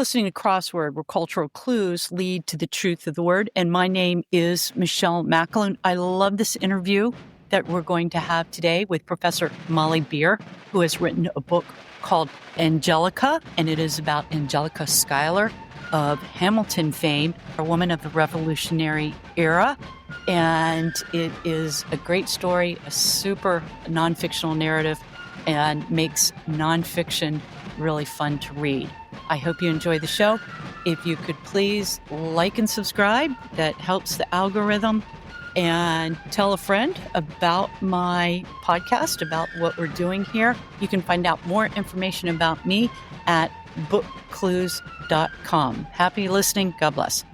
listening to Crossword, where cultural clues lead to the truth of the word. And my name is Michelle Macklin. I love this interview that we're going to have today with Professor Molly Beer, who has written a book called Angelica, and it is about Angelica Schuyler of Hamilton fame, a woman of the Revolutionary era. And it is a great story, a super non-fictional narrative, and makes nonfiction really fun to read. I hope you enjoy the show. If you could please like and subscribe, that helps the algorithm. And tell a friend about my podcast, about what we're doing here. You can find out more information about me at bookclues.com. Happy listening. God bless.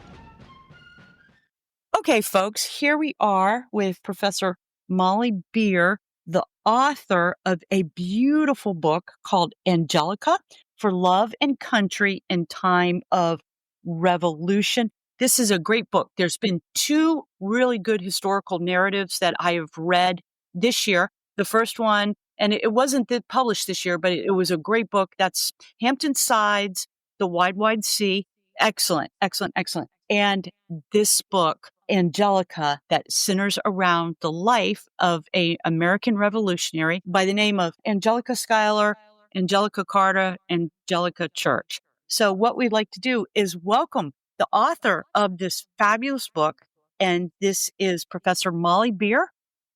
Okay, folks, here we are with Professor Molly Beer, the author of a beautiful book called Angelica for Love and Country in Time of Revolution. This is a great book. There's been two really good historical narratives that I have read this year. The first one, and it wasn't published this year, but it was a great book. That's Hampton Sides, The Wide, Wide Sea. Excellent, excellent, excellent. And this book, Angelica, that centers around the life of an American revolutionary by the name of Angelica Schuyler, Angelica Carter, Angelica Church. So what we'd like to do is welcome the author of this fabulous book, and this is Professor Molly Beer,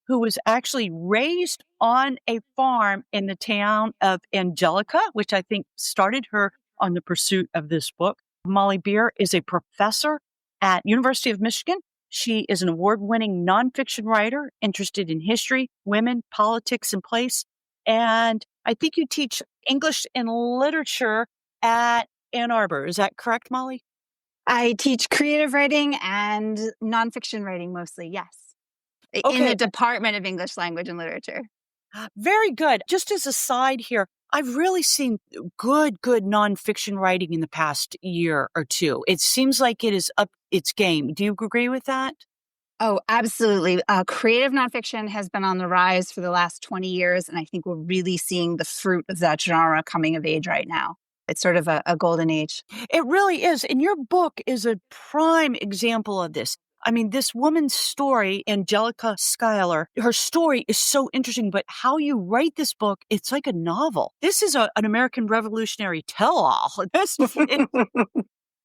who was actually raised on a farm in the town of Angelica, which I think started her on the pursuit of this book. Molly Beer is a professor at University of Michigan. She is an award-winning nonfiction writer interested in history, women, politics, and place. And I think you teach English and literature at Ann Arbor. Is that correct, Molly? I teach creative writing and nonfiction writing mostly, yes. Okay. In the Department of English Language and Literature. Very good. Just as a side here, I've really seen good nonfiction writing in the past year or two. It seems like it is up its game. Do you agree with that? Oh, absolutely. Creative nonfiction has been on the rise for the last 20 years, and I think we're really seeing the fruit of that genre coming of age right now. It's sort of a golden age. It really is. And your book is a prime example of this. I mean, this woman's story, Angelica Schuyler, her story is so interesting, but how you write this book, it's like a novel. This is an American Revolutionary tell-all. It's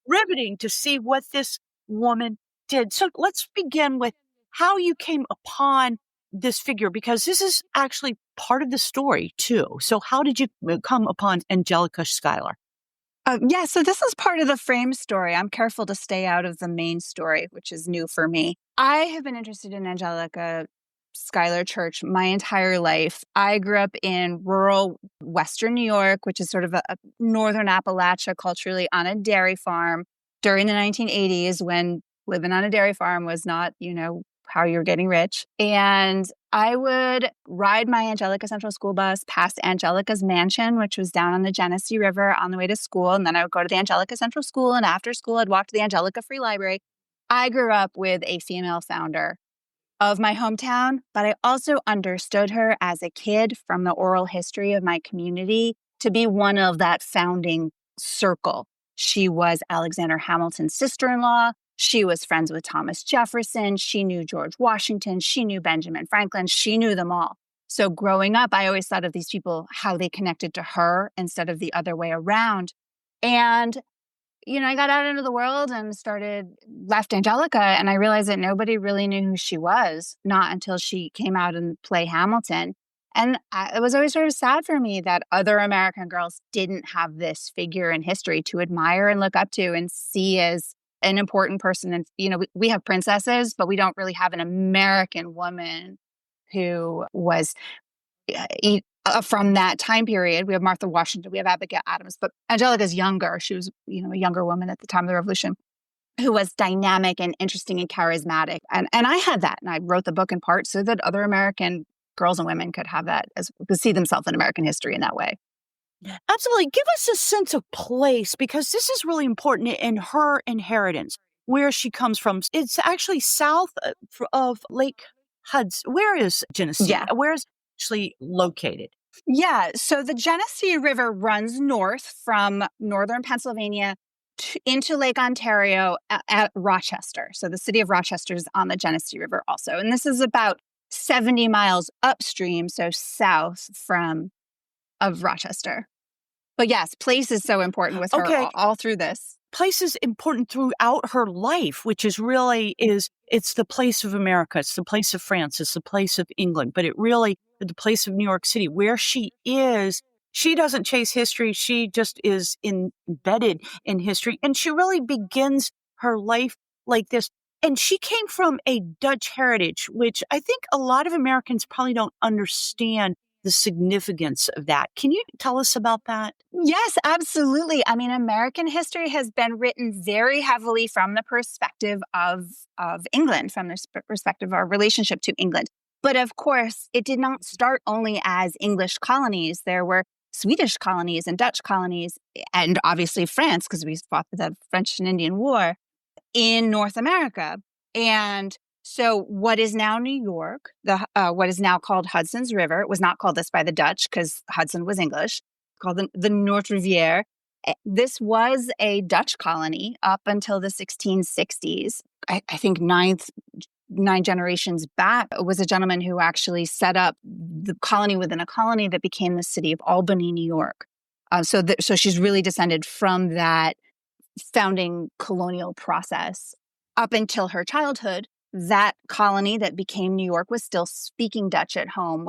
riveting to see what this woman did. So let's begin with how you came upon this figure, because this is actually part of the story too. So how did you come upon Angelica Schuyler? So this is part of the frame story. I'm careful to stay out of the main story, which is new for me. I have been interested in Angelica Schuyler Church my entire life. I grew up in rural Western New York, which is sort of a northern Appalachia culturally, on a dairy farm during the 1980s when living on a dairy farm was not, how you're getting rich. And I would ride my Angelica Central school bus past Angelica's mansion, which was down on the Genesee River on the way to school. And then I would go to the Angelica Central School. And after school, I'd walk to the Angelica Free Library. I grew up with a female founder of my hometown, but I also understood her as a kid from the oral history of my community to be one of that founding circle. She was Alexander Hamilton's sister-in-law. She was friends with Thomas Jefferson. She knew George Washington. She knew Benjamin Franklin. She knew them all. So growing up, I always thought of these people, how they connected to her instead of the other way around. And, I got out into the world and left Angelica, and I realized that nobody really knew who she was, not until she came out in the play Hamilton. And it was always sort of sad for me that other American girls didn't have this figure in history to admire and look up to and see as an important person. And, we have princesses, but we don't really have an American woman who was from that time period. We have Martha Washington, we have Abigail Adams, but Angelica's younger. She was, a younger woman at the time of the Revolution who was dynamic and interesting and charismatic. And I had that. And I wrote the book in part so that other American girls and women could have that, could see themselves in American history in that way. Absolutely. Give us a sense of place, because this is really important in her inheritance, where she comes from. It's actually south of Lake Hudson. Where is Genesee? Yeah. Where is it actually located? Yeah. So the Genesee River runs north from northern Pennsylvania into Lake Ontario at Rochester. So the city of Rochester is on the Genesee River also. And this is about 70 miles upstream, so south of Rochester. But yes, place is so important with her Okay. all through this. Place is important throughout her life, which is really it's the place of America. It's the place of France. It's the place of England. But it really, the place of New York City, where she is, she doesn't chase history. She just is embedded in history. And she really begins her life like this. And she came from a Dutch heritage, which I think a lot of Americans probably don't understand the significance of that. Can you tell us about that? Yes, absolutely. I mean, American history has been written very heavily from the perspective of England, from the perspective of our relationship to England. But of course, it did not start only as English colonies. There were Swedish colonies and Dutch colonies, and obviously France, because we fought the French and Indian War in North America. And so what is now New York, what is now called Hudson's River, it was not called this by the Dutch because Hudson was English, called the North Riviera. This was a Dutch colony up until the 1660s. I think nine generations back was a gentleman who actually set up the colony within a colony that became the city of Albany, New York. So she's really descended from that founding colonial process. Up until her childhood, that colony that became New York was still speaking Dutch at home,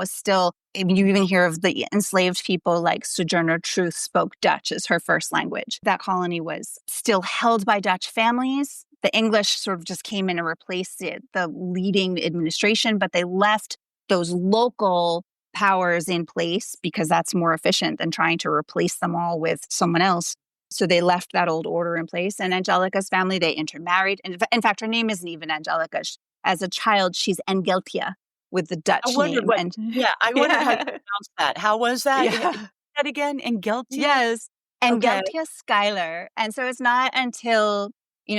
you even hear of the enslaved people like Sojourner Truth spoke Dutch as her first language. That colony was still held by Dutch families. The English sort of just came in and replaced the leading administration, but they left those local powers in place because that's more efficient than trying to replace them all with someone else. So they left that old order in place. And Angelica's family, they intermarried. And in fact, her name isn't even Angelica. As a child, she's Engeltia with the Dutch I wondered name. I wondered how you pronounce that. How was that? Yeah. That again? Engeltia? Yes. Okay. Angelica Schuyler. And so it's not until,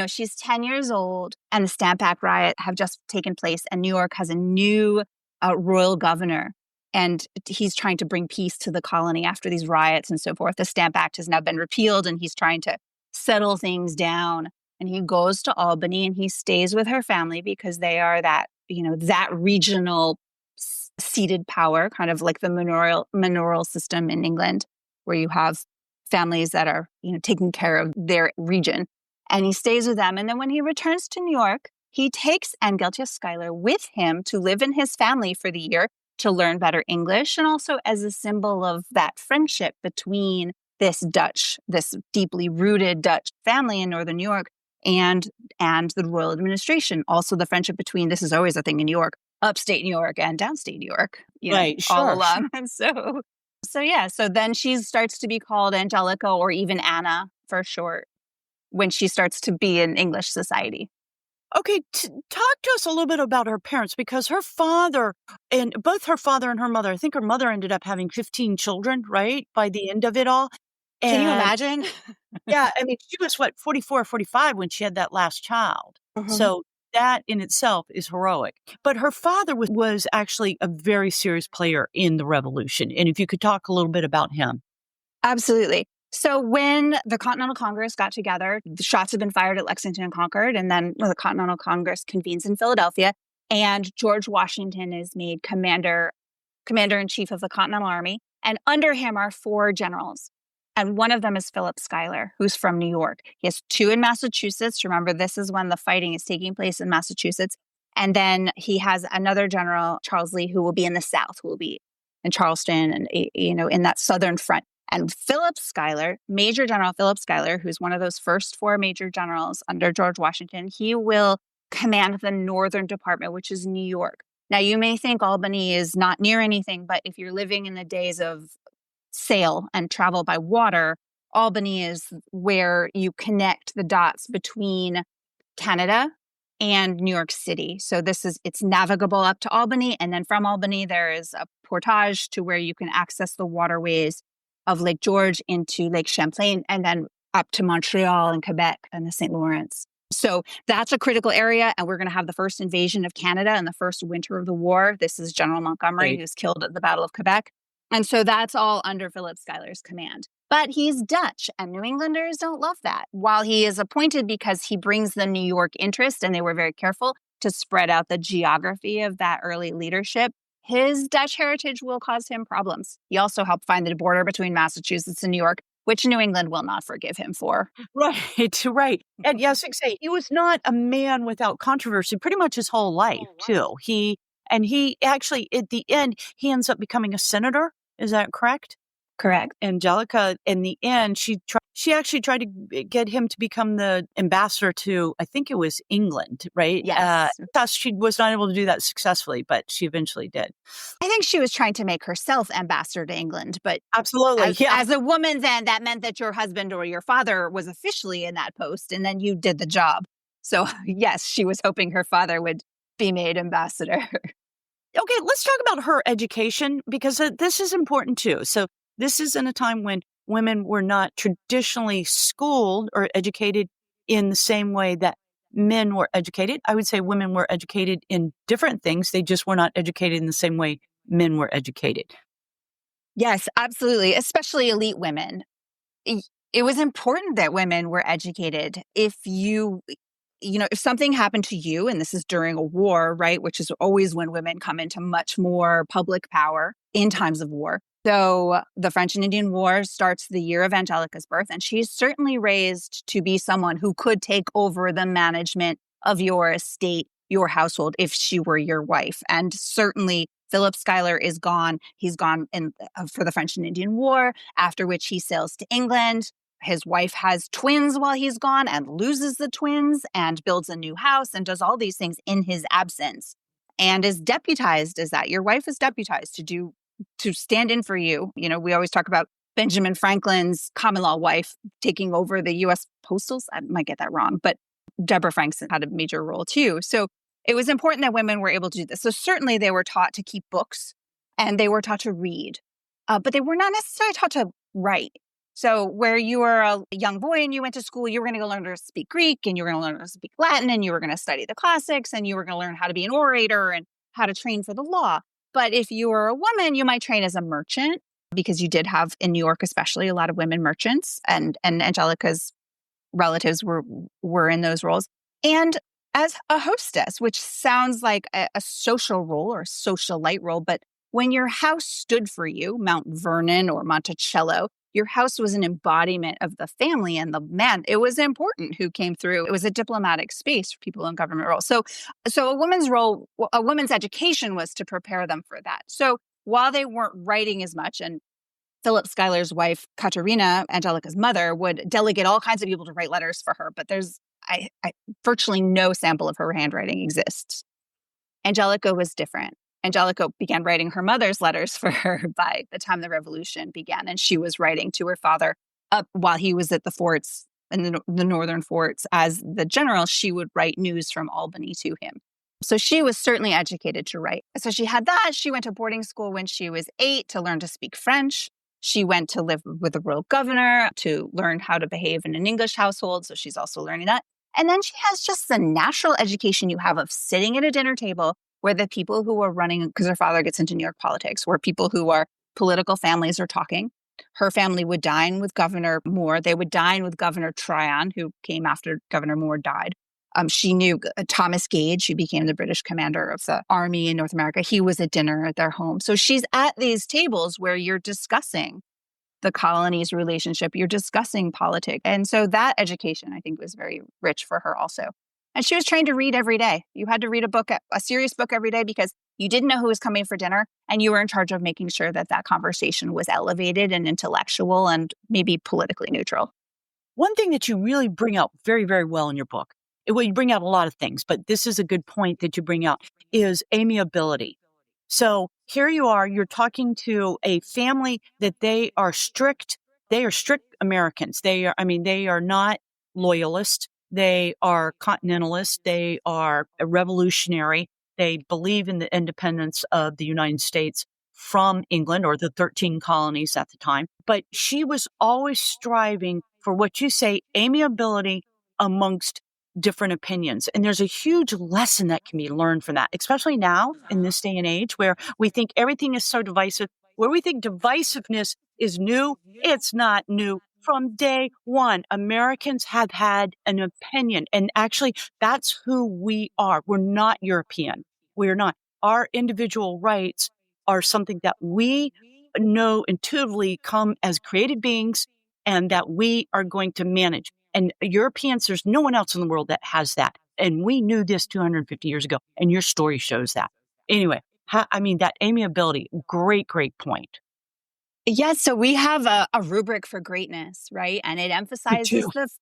she's 10 years old and the Stamp Act riot have just taken place and New York has a new royal governor. And he's trying to bring peace to the colony after these riots and so forth. The Stamp Act has now been repealed and he's trying to settle things down. And he goes to Albany and he stays with her family because they are that regional seated power, kind of like the manorial system in England, where you have families that are, taking care of their region. And he stays with them. And then when he returns to New York, he takes Angelica Schuyler with him to live in his family for the year, to learn better English, and also as a symbol of that friendship between this deeply rooted Dutch family in Northern New York and the royal administration. Also the friendship between, this is always a thing in New York, upstate New York and downstate New York, Right, all sure. along. And so then she starts to be called Angelica or even Anna for short when she starts to be in English society. Okay, talk to us a little bit about her parents, because both her father and her mother, I think her mother ended up having 15 children, right, by the end of it all. Can you And imagine? yeah, I mean, she was 44 or 45 when she had that last child. Mm-hmm. So that in itself is heroic. But her father was actually a very serious player in the revolution. And if you could talk a little bit about him. Absolutely. So when the Continental Congress got together, the shots had been fired at Lexington and Concord, and then the Continental Congress convenes in Philadelphia, and George Washington is made commander-in-chief of the Continental Army, and under him are 4 generals. And one of them is Philip Schuyler, who's from New York. He has 2 in Massachusetts. Remember, this is when the fighting is taking place in Massachusetts. And then he has another general, Charles Lee, who will be in the South, who will be in Charleston and, in that Southern front. And Philip Schuyler, Major General Philip Schuyler, who's one of those first 4 major generals under George Washington, he will command the Northern Department, which is New York. Now, you may think Albany is not near anything, but if you're living in the days of sail and travel by water, Albany is where you connect the dots between Canada and New York City. So it's navigable up to Albany. And then from Albany, there is a portage to where you can access the waterways of Lake George into Lake Champlain, and then up to Montreal and Quebec and the St. Lawrence. So that's a critical area. And we're going to have the first invasion of Canada in the first winter of the war. This is General Montgomery, who's killed at the Battle of Quebec. And so that's all under Philip Schuyler's command. But he's Dutch, and New Englanders don't love that. While he is appointed because he brings the New York interest, and they were very careful to spread out the geography of that early leadership, his Dutch heritage will cause him problems. He also helped find the border between Massachusetts and New York, which New England will not forgive him for. Right, right. And yes, like I say, he was not a man without controversy pretty much his whole life, too. He actually, at the end, he ends up becoming a senator. Is that correct? Correct. Angelica, in the end, she actually tried to get him to become the ambassador to, I think it was England, right? Yes. She was not able to do that successfully, but she eventually did. I think she was trying to make herself ambassador to England, but Absolutely, yeah. as a woman, then that meant that your husband or your father was officially in that post, and then you did the job. So, yes, she was hoping her father would be made ambassador. Okay, let's talk about her education because this is important too. So, this is in a time when women were not traditionally schooled or educated in the same way that men were educated. I would say women were educated in different things. They just were not educated in the same way men were educated. Yes, absolutely, especially elite women. It was important that women were educated. If something happened to you, and this is during a war, right, which is always when women come into much more public power in times of war. So the French and Indian War starts the year of Angelica's birth, and she's certainly raised to be someone who could take over the management of your estate, your household, if she were your wife. And certainly Philip Schuyler is gone. He's gone for the French and Indian War, after which he sails to England. His wife has twins while he's gone and loses the twins and builds a new house and does all these things in his absence and is deputized as that. Your wife is deputized to stand in for you. We always talk about Benjamin Franklin's common law wife taking over the U.S. Postals. I might get that wrong, but Deborah Frankston had a major role too. So it was important that women were able to do this. So certainly they were taught to keep books and they were taught to read, but they were not necessarily taught to write. So where you were a young boy and you went to school, you were going to go learn to speak Greek and you were going to learn to speak Latin and you were going to study the classics and you were going to learn how to be an orator and how to train for the law. But if you were a woman, you might train as a merchant because you did have in New York, especially a lot of women merchants and Angelica's relatives were in those roles. And as a hostess, which sounds like a social role or socialite role, but when your house stood for you, Mount Vernon or Monticello, your house was an embodiment of the family and the man. It was important who came through. It was a diplomatic space for people in government roles. So a woman's role, a woman's education was to prepare them for that. So while they weren't writing as much, and Philip Schuyler's wife, Katerina, Angelica's mother, would delegate all kinds of people to write letters for her, but there's virtually no sample of her handwriting exists. Angelica was different. Angelica began writing her mother's letters for her by the time the revolution began. And she was writing to her father up while he was at the forts, in the northern forts. As the general, she would write news from Albany to him. So she was certainly educated to write. So she had that. She went to boarding school when she was 8 to learn to speak French. She went to live with the royal governor to learn how to behave in an English household. So she's also learning that. And then she has just the natural education you have of sitting at a dinner table where the people who are running, because her father gets into New York politics, where people who are political families are talking. Her family would dine with Governor Moore. They would dine with Governor Tryon, who came after Governor Moore died. She knew Thomas Gage, who became the British commander of the army in North America. He was at dinner at their home. So she's at these tables where you're discussing the colony's relationship, you're discussing politics. And so that education, I think, was very rich for her also. And she was trained to read every day. You had to read a serious book every day because you didn't know who was coming for dinner. And you were in charge of making sure that conversation was elevated and intellectual and maybe politically neutral. One thing that you really bring out very, very well in your book, well, you bring out a lot of things, but this is a good point that you bring out, is amiability. So here you are, you're talking to a family that they are strict Americans. They are not loyalists. They are continentalists. They are revolutionary. They believe in the independence of the United States from England or the 13 colonies at the time. But she was always striving for what you say, amiability amongst different opinions. And there's a huge lesson that can be learned from that, especially now in this day and age where we think everything is so divisive. Where we think divisiveness is new, it's not new. From day one, Americans have had an opinion. And actually, that's who we are. We're not European. We're not. Our individual rights are something that we know intuitively come as created beings and that we are going to manage. And Europeans, there's no one else in the world that has that. And we knew this 250 years ago. And your story shows that. Anyway, that amiability, great, great point. Yes, so we have a rubric for greatness, right? And it We do. emphasizes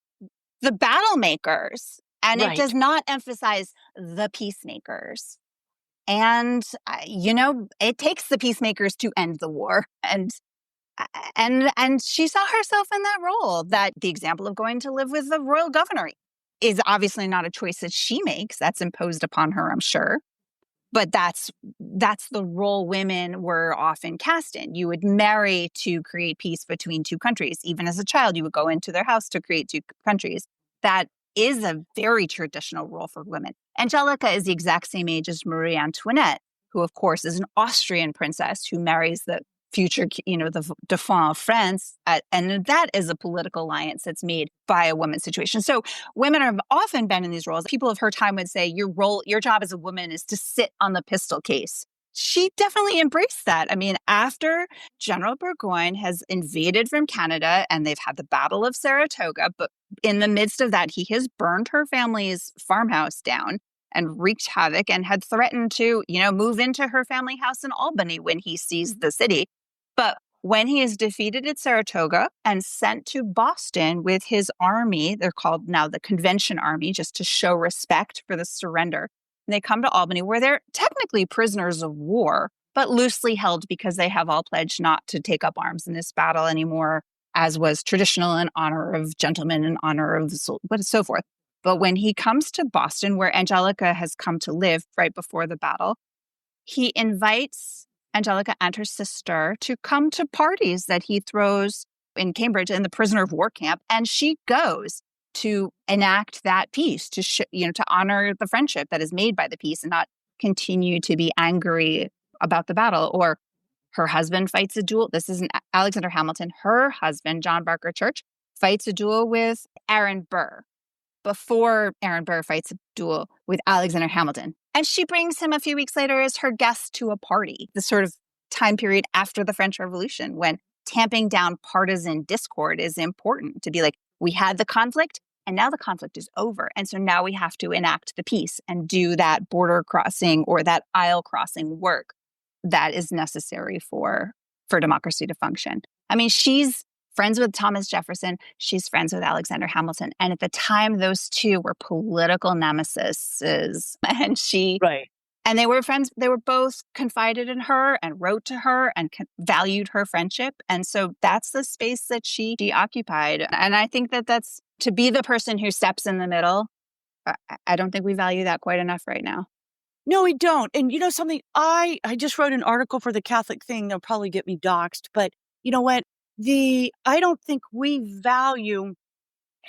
the battle makers, and it does Right. not emphasize the peacemakers. And it takes the peacemakers to end the war, and she saw herself in that role. That the example of going to live with the royal governor is obviously not a choice that she makes. That's imposed upon her, I'm sure. But that's the role women were often cast in. You would marry to create peace between two countries. Even as a child, you would go into their house to create two countries. That is a very traditional role for women. Angelica is the exact same age as Marie Antoinette, who, of course, is an Austrian princess who marries the future, the Dauphin of France. And that is a political alliance that's made by a woman's situation. So women have often been in these roles. People of her time would say, your job as a woman is to sit on the pistol case. She definitely embraced that. I mean, after General Burgoyne has invaded from Canada and they've had the Battle of Saratoga, but in the midst of that, he has burned her family's farmhouse down and wreaked havoc and had threatened to, move into her family house in Albany when he seized the city. But when he is defeated at Saratoga and sent to Boston with his army, they're called now the Convention Army, just to show respect for the surrender. And they come to Albany, where they're technically prisoners of war, but loosely held because they have all pledged not to take up arms in this battle anymore, as was traditional in honor of gentlemen, in honor of so forth. But when he comes to Boston, where Angelica has come to live right before the battle, he invites Angelica and her sister to come to parties that he throws in Cambridge in the prisoner of war camp. And she goes to enact that peace, to honor the friendship that is made by the peace and not continue to be angry about the battle. Or her husband fights a duel. This isn't Alexander Hamilton. Her husband, John Barker Church, fights a duel with Aaron Burr before Aaron Burr fights a duel with Alexander Hamilton. And she brings him a few weeks later as her guest to a party, the sort of time period after the French Revolution, when tamping down partisan discord is important, to be like, we had the conflict and now the conflict is over. And so now we have to enact the peace and do that border crossing or that aisle crossing work that is necessary for democracy to function. I mean, she's friends with Thomas Jefferson. She's friends with Alexander Hamilton. And at the time, those two were political nemesis. Right. And they were friends. They were both confided in her and wrote to her and valued her friendship. And so that's the space that she occupied. And I think that that's to be the person who steps in the middle. I don't think we value that quite enough right now. No, we don't. And you know something? I just wrote an article for the Catholic thing. They'll probably get me doxxed. But you know what? I don't think we value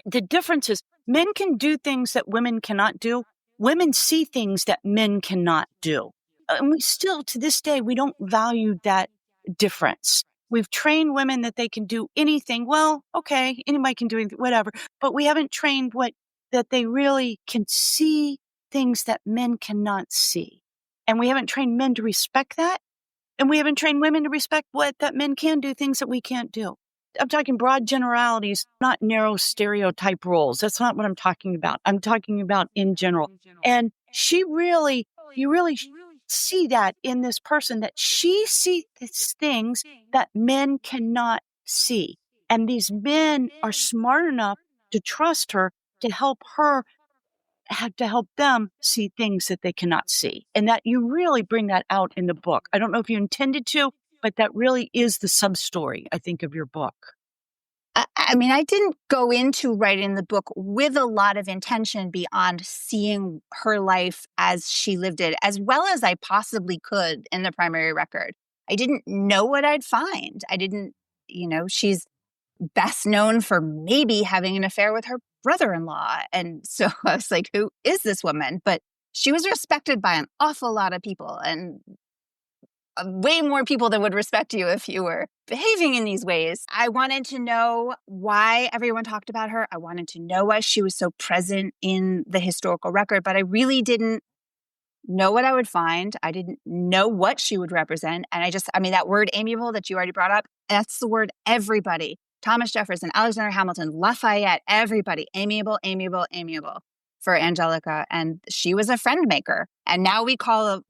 the differences. Men can do things that women cannot do. Women see things that men cannot do. And we still, to this day, we don't value that difference. We've trained women that they can do anything. Well, okay, anybody can do anything, whatever. But we haven't trained that they really can see things that men cannot see. And we haven't trained men to respect that. And we haven't trained women to respect that men can do things that we can't do. I'm talking broad generalities, not narrow stereotype roles. That's not what I'm talking about. I'm talking about in general. And you really see that in this person, that she sees things that men cannot see. And these men are smart enough to trust her to help them see things that they cannot see. And that you really bring that out in the book. I don't know if you intended to, but that really is the sub-story, I think, of your book. I mean, I didn't go into writing the book with a lot of intention beyond seeing her life as she lived it, as well as I possibly could in the primary record. I didn't know what I'd find. I didn't, she's best known for maybe having an affair with her brother-in-law. And so I was like, who is this woman? But she was respected by an awful lot of people. And way more people that would respect you if you were behaving in these ways. I wanted to know why everyone talked about her. I wanted to know why she was so present in the historical record, but I really didn't know what I would find. I didn't know what she would represent. And that word amiable that you already brought up, that's the word everybody. Thomas Jefferson, Alexander Hamilton, Lafayette, everybody, amiable, amiable, amiable for Angelica. And she was a friend maker. And now we call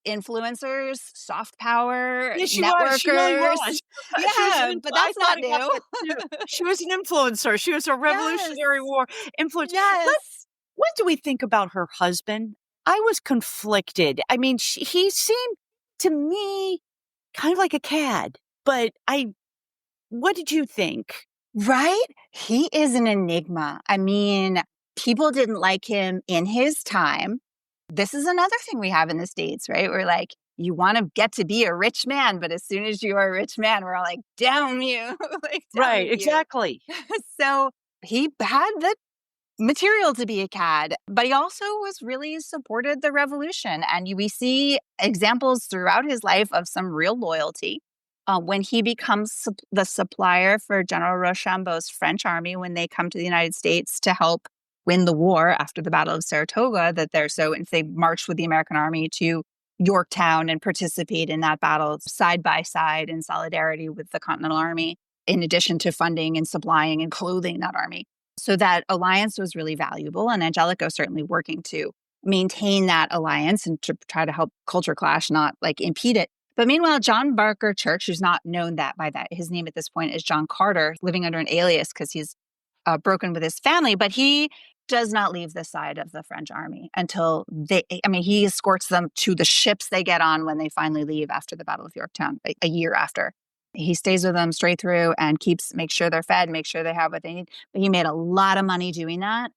influencers, soft power, Yeah, she was. She really networkers. was. She was Yeah, an but I that's thought not about new. that too. She was an influencer. She was a Yes. Revolutionary War influence. Yes. What do we think about her husband? I was conflicted. I mean, he seemed to me kind of like a cad, but what did you think? Right? He is an enigma. I mean, people didn't like him in his time. This is another thing we have in the States, right? We're like, you want to get to be a rich man, but as soon as you are a rich man, we're all like, down you, like, down Right, with you. exactly. So he had the material to be a cad, but he also was really supported the revolution. And we see examples throughout his life of some real loyalty. When he becomes the supplier for General Rochambeau's French army when they come to the United States to help win the war after the Battle of Saratoga, if they marched with the American army to Yorktown and participate in that battle side by side in solidarity with the Continental Army, in addition to funding and supplying and clothing that army. So that alliance was really valuable. And Angelica was certainly working to maintain that alliance and to try to help culture clash, not like impede it. But meanwhile, John Barker Church, who's not known that by that, his name at this point is John Carter, living under an alias because he's broken with his family, but he does not leave the side of the French army until he escorts them to the ships they get on when they finally leave after the Battle of Yorktown, a year after. He stays with them straight through and make sure they're fed, make sure they have what they need. But he made a lot of money doing that,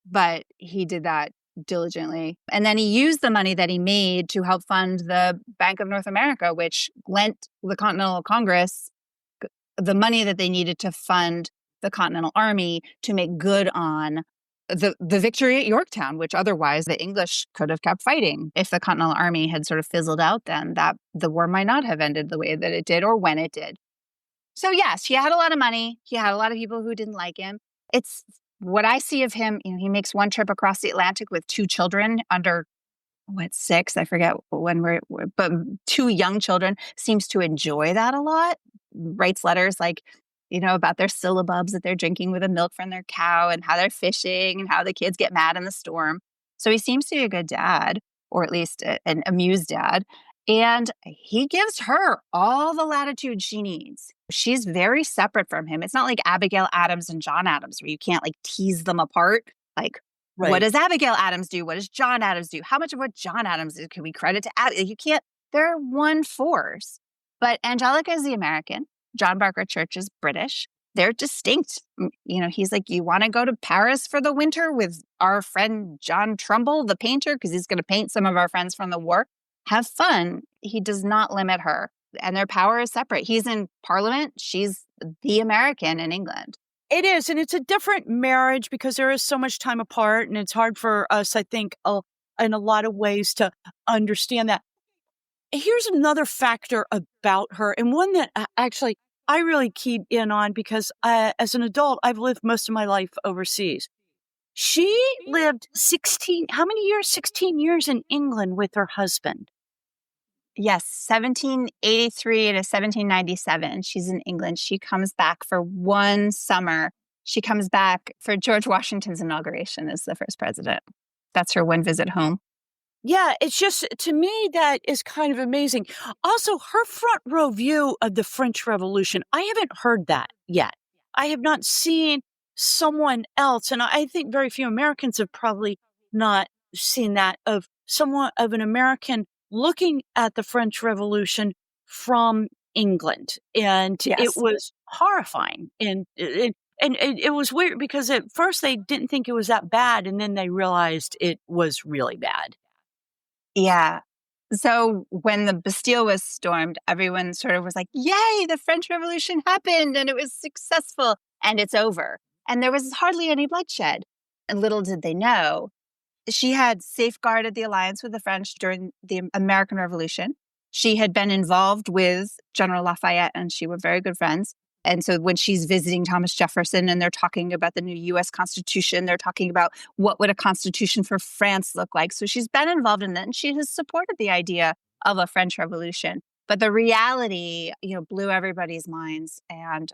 but he did that diligently. And then he used the money that he made to help fund the Bank of North America, which lent the Continental Congress the money that they needed to fund the Continental Army to make good on the victory at Yorktown, which otherwise the English could have kept fighting. If the Continental Army had sort of fizzled out, then that the war might not have ended the way that it did or when it did. So yes, he had a lot of money. He had a lot of people who didn't like him. It's what I see of him. He makes one trip across the Atlantic with two children under 6, I forget but two young children, seems to enjoy that a lot. Writes letters about their syllabubs that they're drinking with the milk from their cow and how they're fishing and how the kids get mad in the storm. So he seems to be a good dad, or at least an amused dad. And he gives her all the latitude she needs. She's very separate from him. It's not like Abigail Adams and John Adams, where you can't tease them apart. What Right. does Abigail Adams do? What does John Adams do? How much of what John Adams did can we credit to Abigail? You can't. They're one force. But Angelica is the American. John Barker Church is British. They're distinct. He's like, you want to go to Paris for the winter with our friend John Trumbull, the painter, because he's going to paint some of our friends from the war. Have fun. He does not limit her. And their power is separate. He's in Parliament. She's the American in England. It is, and it's a different marriage because there is so much time apart, and it's hard for us, I think, in a lot of ways to understand that. Here's another factor about her, and one that actually I really keyed in on because as an adult, I've lived most of my life overseas. She lived 16, how many years? 16 years in England with her husband. Yes, 1783 to 1797. She's in England. She comes back for one summer. She comes back for George Washington's inauguration as the first president. That's her one visit home. Yeah, it's just, to me, that is kind of amazing. Also, her front row view of the French Revolution, I haven't heard that yet. I have not seen someone else, and I think very few Americans have probably not seen that, of an American looking at the French Revolution from England. And Yes. it was horrifying. And it was weird because at first they didn't think it was that bad, and then they realized it was really bad. Yeah. So when the Bastille was stormed, everyone sort of was like, yay, the French Revolution happened and it was successful and it's over. And there was hardly any bloodshed. And little did they know, she had safeguarded the alliance with the French during the American Revolution. She had been involved with General Lafayette, and she were very good friends. And so when she's visiting Thomas Jefferson and they're talking about the new U.S. Constitution, they're talking about what would a constitution for France look like. So she's been involved in that, and she has supported the idea of a French Revolution. But the reality, blew everybody's minds. And,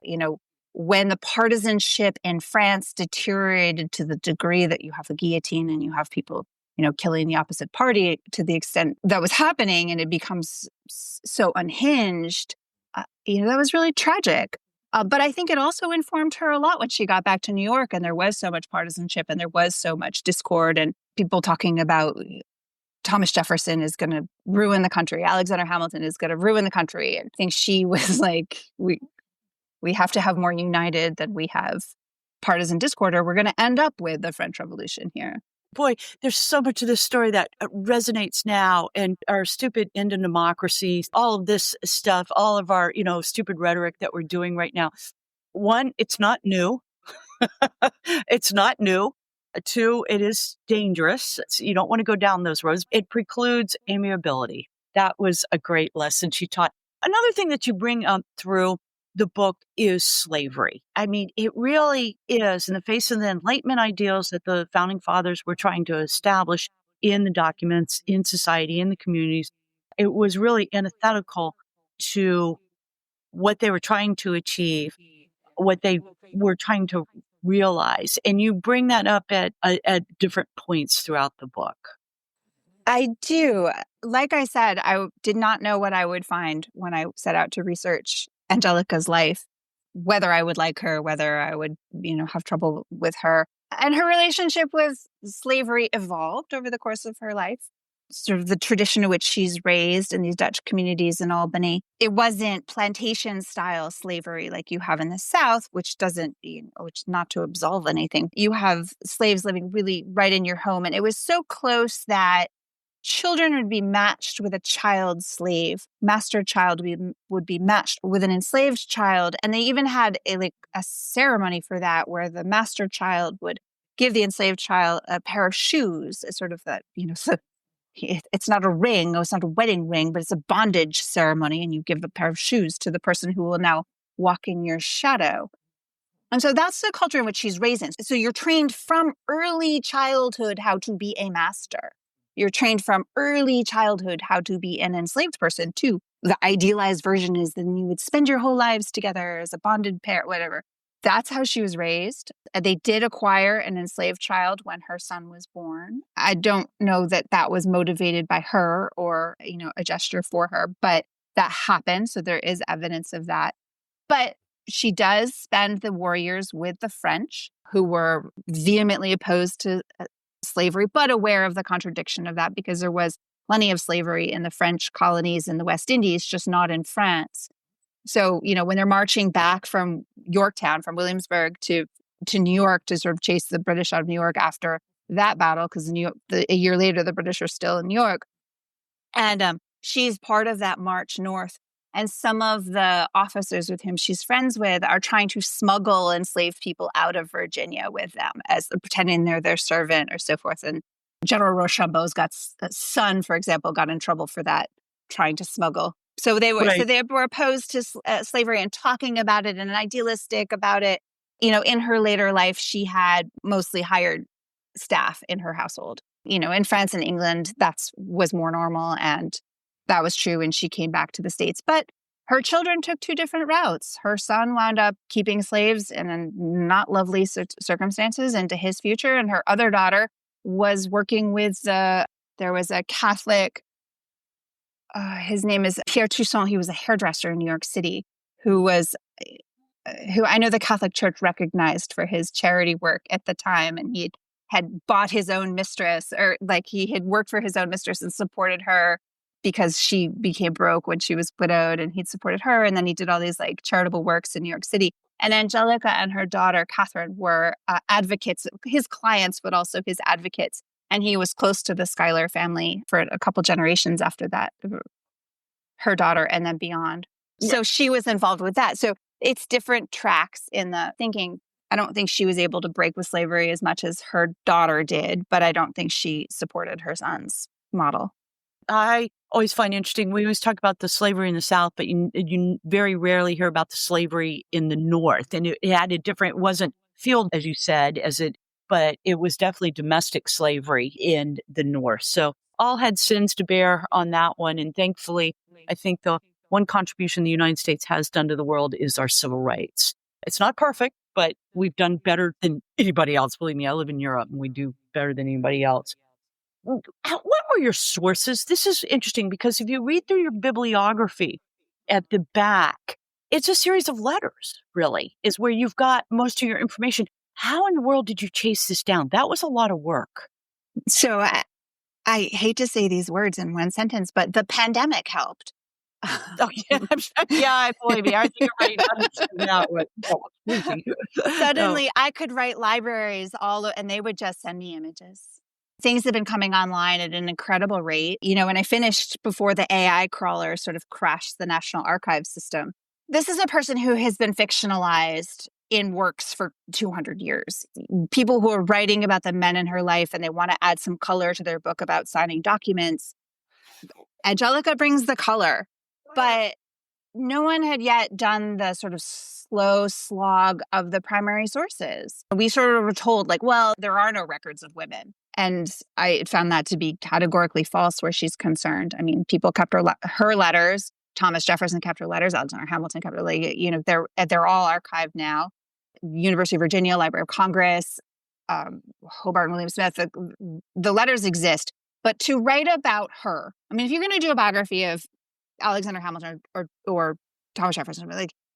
when the partisanship in France deteriorated to the degree that you have the guillotine and you have people, killing the opposite party to the extent that was happening, and it becomes so unhinged, that was really tragic. But I think it also informed her a lot when she got back to New York, and there was so much partisanship and there was so much discord and people talking about Thomas Jefferson is going to ruin the country. Alexander Hamilton is going to ruin the country. And I think she was like, we have to have more united than we have partisan discord, or we're going to end up with the French Revolution here. Boy, there's so much of this story that resonates now, and our stupid end of democracy, all of this stuff, all of our, stupid rhetoric that we're doing right now. One, it's not new. It's not new. Two, it is dangerous. You don't want to go down those roads. It precludes amiability. That was a great lesson she taught. Another thing that you bring up through the book is slavery. I mean, it really is, in the face of the Enlightenment ideals that the founding fathers were trying to establish in the documents, in society, in the communities, it was really antithetical to what they were trying to achieve, what they were trying to realize. And you bring that up at different points throughout the book. I do. Like I said, I did not know what I would find when I set out to research Angelica's life, whether I would like her, whether I would, have trouble with her. And her relationship with slavery evolved over the course of her life. Sort of the tradition in which she's raised in these Dutch communities in Albany. It wasn't plantation style slavery like you have in the South, which doesn't, which not to absolve anything. You have slaves living really right in your home. And it was so close that children would be matched with a child slave. Master child would be matched with an enslaved child. And they even had a ceremony for that, where the master child would give the enslaved child a pair of shoes, sort of that, so it's not a ring, or it's not a wedding ring, but it's a bondage ceremony. And you give a pair of shoes to the person who will now walk in your shadow. And so that's the culture in which she's raised in. So you're trained from early childhood how to be a master. You're trained from early childhood how to be an enslaved person too. The idealized version is then you would spend your whole lives together as a bonded pair, whatever. That's how she was raised. They did acquire an enslaved child when her son was born. I don't know that that was motivated by her or, a gesture for her, but that happened. So there is evidence of that. But she does spend the war years with the French, who were vehemently opposed to slavery, but aware of the contradiction of that, because there was plenty of slavery in the French colonies in the West Indies, just not in France. So, when they're marching back from Yorktown, from Williamsburg to New York to sort of chase the British out of New York after that battle, because a year later, the British are still in New York. And she's part of that march north. And some of the officers with whom she's friends with are trying to smuggle enslaved people out of Virginia with them, as pretending they're their servant or so forth. And General Rochambeau's son, for example, got in trouble for that, trying to smuggle. So they were opposed to slavery and talking about it and idealistic about it. In her later life, she had mostly hired staff in her household. In France and England, that was more normal, and that was true when she came back to the States. But her children took two different routes. Her son wound up keeping slaves in not lovely circumstances into his future, and her other daughter was working with there was a Catholic. His name is Pierre Toussaint. He was a hairdresser in New York City who I know the Catholic Church recognized for his charity work at the time. And he had bought his own mistress, or he had worked for his own mistress and supported her because she became broke when she was widowed, and he'd supported her. And then he did all these charitable works in New York City. And Angelica and her daughter, Catherine, were advocates, his clients, but also his advocates. And he was close to the Schuyler family for a couple generations after that, her daughter and then beyond. Yeah. So she was involved with that. So it's different tracks in the thinking. I don't think she was able to break with slavery as much as her daughter did, but I don't think she supported her son's model. I always find interesting. We always talk about the slavery in the South, but you very rarely hear about the slavery in the North. And it had a different, it wasn't field, as you said, but it was definitely domestic slavery in the North. So all had sins to bear on that one. And thankfully, I think the one contribution the United States has done to the world is our civil rights. It's not perfect, but we've done better than anybody else. Believe me, I live in Europe and we do better than anybody else. What were your sources? This is interesting because if you read through your bibliography at the back, it's a series of letters, really, is where you've got most of your information. How in the world did you chase this down? That was a lot of work. So I hate to say these words in one sentence, but the pandemic helped. Oh, yeah, yeah, believe me, I think you're ready to understand that one. Suddenly, I could write libraries and they would just send me images. Things have been coming online at an incredible rate. When I finished before the AI crawler sort of crashed the National Archives system, this is a person who has been fictionalized in works for 200 years. People who are writing about the men in her life and they want to add some color to their book about signing documents. Angelica brings the color, but no one had yet done the sort of slow slog of the primary sources. We sort of were told, well, there are no records of women. And I found that to be categorically false where she's concerned. I mean, people kept her letters. Thomas Jefferson kept her letters. Alexander Hamilton kept her. They're all archived now. University of Virginia, Library of Congress, Hobart and William Smith. The letters exist. But to write about her, I mean, if you're going to do a biography of Alexander Hamilton or Thomas Jefferson,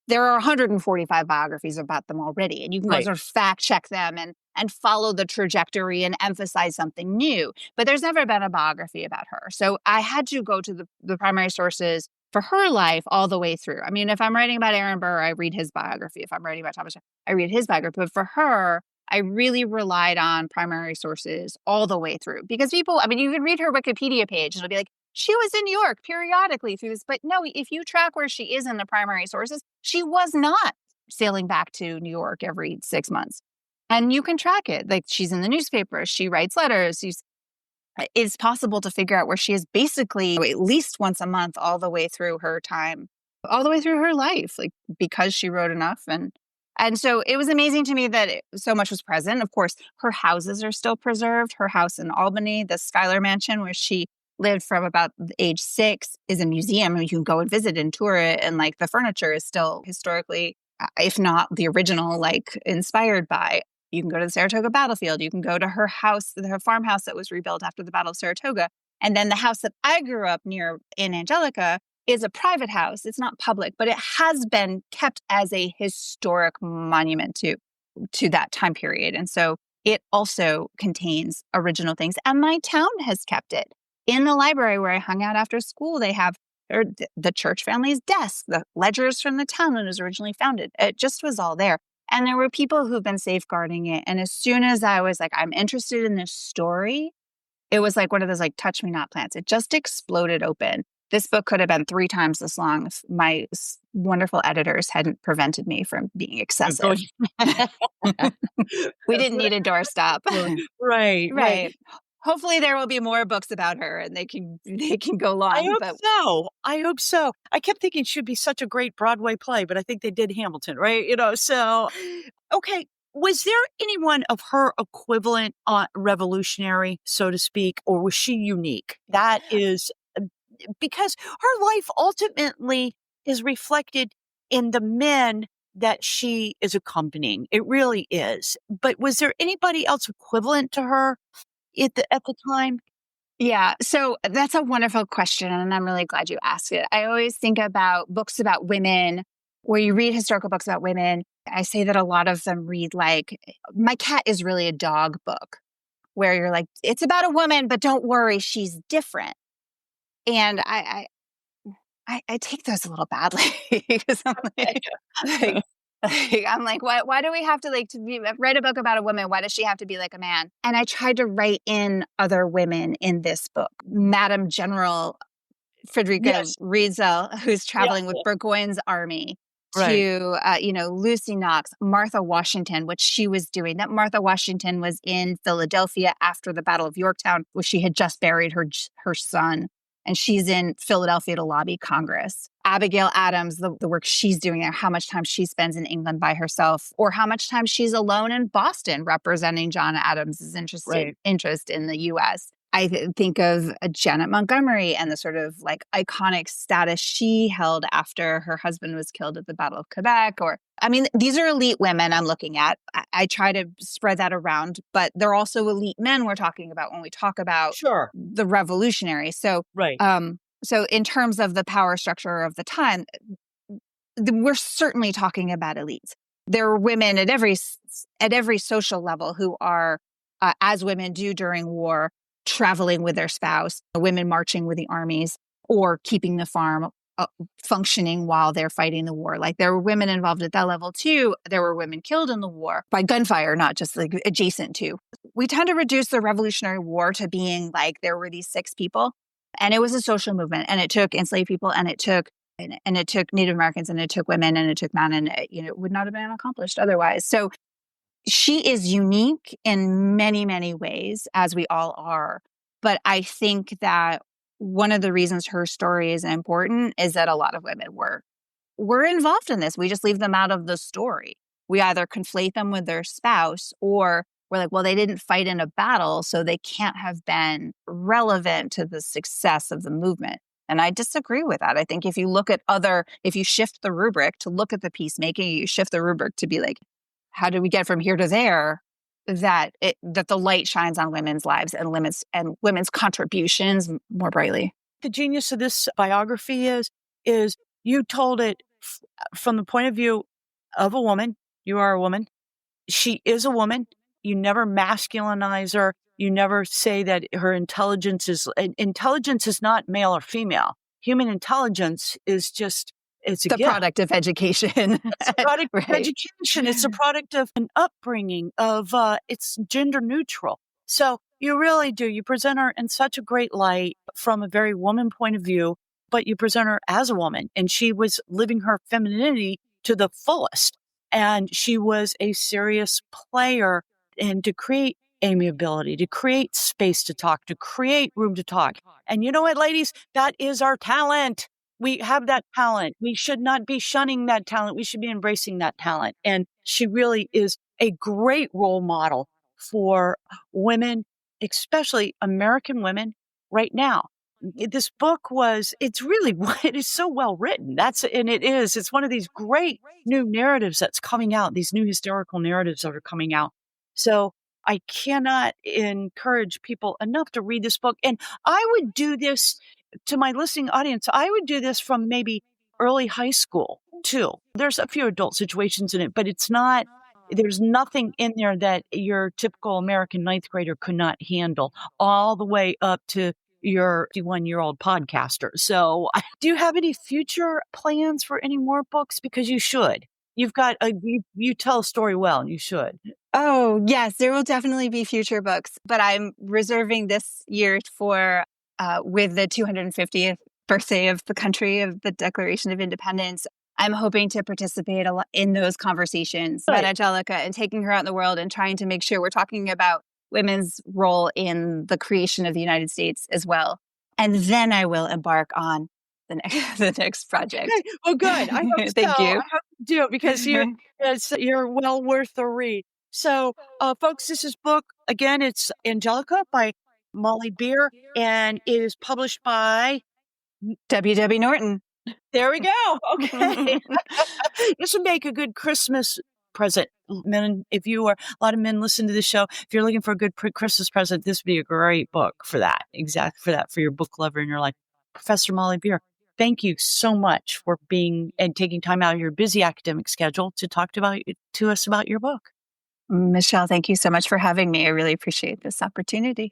there are 145 biographies about them already, and you can go sort of fact check them and follow the trajectory and emphasize something new. But there's never been a biography about her. So I had to go to the primary sources for her life all the way through. I mean, if I'm writing about Aaron Burr, I read his biography. If I'm writing about Thomas Jefferson, I read his biography. But for her, I really relied on primary sources all the way through. Because you can read her Wikipedia page, and it'll be like, she was in New York periodically through this. But no, if you track where she is in the primary sources, she was not sailing back to New York every 6 months. And you can track it. She's in the newspaper. She writes letters. It's possible to figure out where she is basically at least once a month all the way through her time, all the way through her life, because she wrote enough. And so it was amazing to me that so much was present. Of course, her houses are still preserved. Her house in Albany, the Schuyler Mansion, where she lived from about age 6, is a museum. You can go and visit and tour it. And the furniture is still historically, if not the original, inspired by. You can go to the Saratoga battlefield. You can go to her house, her farmhouse that was rebuilt after the Battle of Saratoga. And then the house that I grew up near in Angelica is a private house. It's not public, but it has been kept as a historic monument to that time period. And so it also contains original things. And my town has kept it. In the library where I hung out after school, they have the church family's desk, the ledgers from the town when it was originally founded. It just was all there. And there were people who've been safeguarding it. And as soon as I was I'm interested in this story, it was one of those touch me not plants. It just exploded open. This book could have been 3 times this long if my wonderful editors hadn't prevented me from being excessive. We didn't need a doorstop. Right. Hopefully there will be more books about her and they can go long. I hope so. I kept thinking she'd be such a great Broadway play, but I think they did Hamilton, right? So, okay. Was there anyone of her equivalent revolutionary, so to speak, or was she unique? That is because her life ultimately is reflected in the men that she is accompanying. It really is. But was there anybody else equivalent to her at the time? Yeah. So that's a wonderful question. And I'm really glad you asked it. I always think about books about women, where you read historical books about women. I say that a lot of them read My Cat is really a dog book, where you're it's about a woman, but don't worry, she's different. And I take those a little badly because I'm why do we have to write a book about a woman? Why does she have to be like a man? And I tried to write in other women in this book. Madam General Frederica Riedzel, who's traveling with Burgoyne's army, to Lucy Knox, Martha Washington, which she was doing. That Martha Washington was in Philadelphia after the Battle of Yorktown, where she had just buried her son. and she's in Philadelphia to lobby Congress. Abigail Adams, the work she's doing there, how much time she spends in England by herself, or how much time she's alone in Boston representing John Adams's interest in the U.S. I think of Janet Montgomery and the sort of like iconic status she held after her husband was killed at the Battle of Quebec. These are elite women I'm looking at. I try to spread that around, but they're also elite men we're talking about when we talk about the revolutionaries. So, so in terms of the power structure of the time, we're certainly talking about elites. There are women at every social level who are, as women do during war, traveling with their spouse, women marching with the armies, or keeping the farm functioning while they're fighting the war. Like there were women involved at that level too. There were women killed in the war by gunfire, not just like adjacent to. We tend to reduce the Revolutionary War to being like there were these 6 people, and it was a social movement, and it took enslaved people, and it took Native Americans, and it took women, and it took men, and it would not have been accomplished otherwise. So she is unique in many, many ways, as we all are. But I think that one of the reasons her story is important is that a lot of women were involved in this. We just leave them out of the story. We either conflate them with their spouse, or we're like, well, they didn't fight in a battle, so they can't have been relevant to the success of the movement. And I disagree with that. I think if you shift the rubric to look at the peacemaking, you shift the rubric to be like, how do we get from here to there? That the light shines on women's lives and women's contributions more brightly. The genius of this biography is you told it from the point of view of a woman. You are a woman. She is a woman. You never masculinize her. You never say that her intelligence is not male or female. Human intelligence is just, it's the product of education. It's a product of education. It's a product of an upbringing it's gender neutral. So you really do. You present her in such a great light from a very woman point of view, but you present her as a woman, and she was living her femininity to the fullest. And she was a serious player, and to create amiability, to create space to talk, to create room to talk. And you know what, ladies? That is our talent. We have that talent. We should not be shunning that talent. We should be embracing that talent. And she really is a great role model for women, especially American women right now. This book it is so well written. It's one of these great new narratives that's coming out, these new historical narratives that are coming out. So I cannot encourage people enough to read this book. And I would do this to my listening audience. I would do this from maybe early high school too. There's a few adult situations in it, but there's nothing in there that your typical American 9th grader could not handle, all the way up to your 51-year-old podcaster. So do you have any future plans for any more books? Because you should. You tell a story well, and you should. Oh, yes, there will definitely be future books, but I'm reserving this year for with the 250th birthday of the country, of the Declaration of Independence. I'm hoping to participate a lot in those conversations about Angelica and taking her out in the world and trying to make sure we're talking about women's role in the creation of the United States as well. And then I will embark on the next project. Okay. Well, good. I hope Thank you. I hope you do, because you're well worth the read. So, folks, this is book, again, it's Angelica by Molly Beer, and it is published by W.W. Norton. There we go. Okay. This would make a good Christmas present. Men, a lot of men listen to this show, if you're looking for a good Christmas present, this would be a great book for that. Exactly for that, for your book lover in your life. Professor Molly Beer, thank you so much for being and taking time out of your busy academic schedule to talk to us about your book. Michelle, thank you so much for having me. I really appreciate this opportunity.